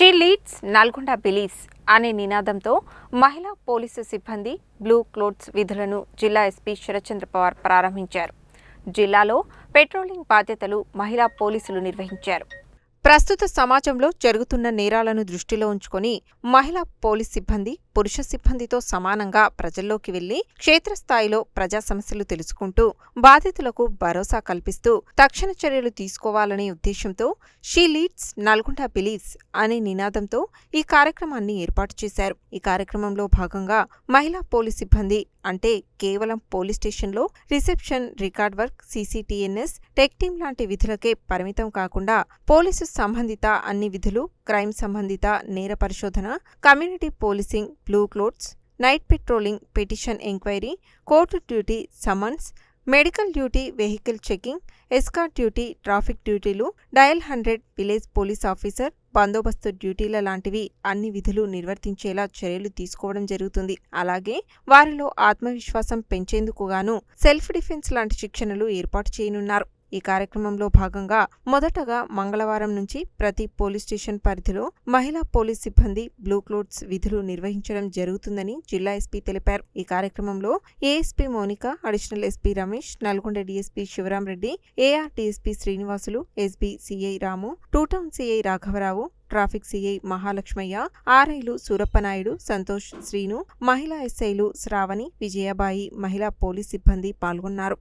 She leads Nalgonda believes అనే నినాదంతో మహిళా పోలీసు సిబ్బంది బ్లూ క్లోత్స్ విధులను జిల్లా ఎస్పీ శరత్చంద్ర పవార్ ప్రారంభించారు. జిల్లాలో పెట్రోలింగ్ బాధ్యతలు మహిళా పోలీసులు నిర్వహించారు. ప్రస్తుత సమాజంలో జరుగుతున్న నేరాలను దృష్టిలో ఉంచుకొని మహిళా పోలీస్ సిబ్బంది పురుష సిబ్బందితో సమానంగా ప్రజల్లోకి వెళ్లి క్షేత్రస్థాయిలో ప్రజా సమస్యలు తెలుసుకుంటూ బాధితులకు భరోసా కల్పిస్తూ తక్షణ చర్యలు తీసుకోవాలనే ఉద్దేశంతో షీ లీడ్స్ నల్గొండ బిలీవ్స్ అనే నినాదంతో ఈ కార్యక్రమాన్ని ఏర్పాటు చేశారు. ఈ కార్యక్రమంలో భాగంగా మహిళా పోలీస్ సిబ్బంది అంటే కేవలం పోలీస్ స్టేషన్లో reception, record work, CCTNS, tech team లాంటి విధులకే పరిమితం కాకుండా పోలీసు సంబంధిత అన్ని విధులు, క్రైమ్ సంబంధిత నేర పరిశోధన, community policing, blue clothes, night patrolling, petition enquiry, court duty, summons, medical duty, vehicle checking, escort duty, traffic డ్యూటీలు, డయల్ 100, విలేజ్ పోలీస్ ఆఫీసర్, బందోబస్తు డ్యూటీల లాంటివి అన్ని విధులు నిర్వర్తించేలా చర్యలు తీసుకోవడం జరుగుతుంది. అలాగే వారిలో ఆత్మవిశ్వాసం పెంచేందుకు గాను సెల్ఫ్ డిఫెన్స్ లాంటి శిక్షణలు ఏర్పాటు చేయనున్నారు. ఈ కార్యక్రమంలో భాగంగా మొదటగా మంగళవారం నుంచి ప్రతి పోలీస్ స్టేషన్ పరిధిలో మహిళా పోలీస్ సిబ్బంది బ్లూ క్లోత్స్ విధులు నిర్వహించడం జరుగుతుందని జిల్లా ఎస్పీ తెలిపారు. ఈ కార్యక్రమంలో ASP Monika, additional SP Ramesh, Nalgonda DSP Sivaram Reddy, AR DSP Srinivasulu, SB CI Ramu, two town CI రాఘవరావు, ట్రాఫిక్ సిఐ మహాలక్ష్మయ్య, ఆర్ఐలు సూరప్పనాయుడు, సంతోష్, శ్రీను, మహిళా ఎస్ఐలు శ్రావణి, విజయబాయి, మహిళా పోలీస్ సిబ్బంది పాల్గొన్నారు.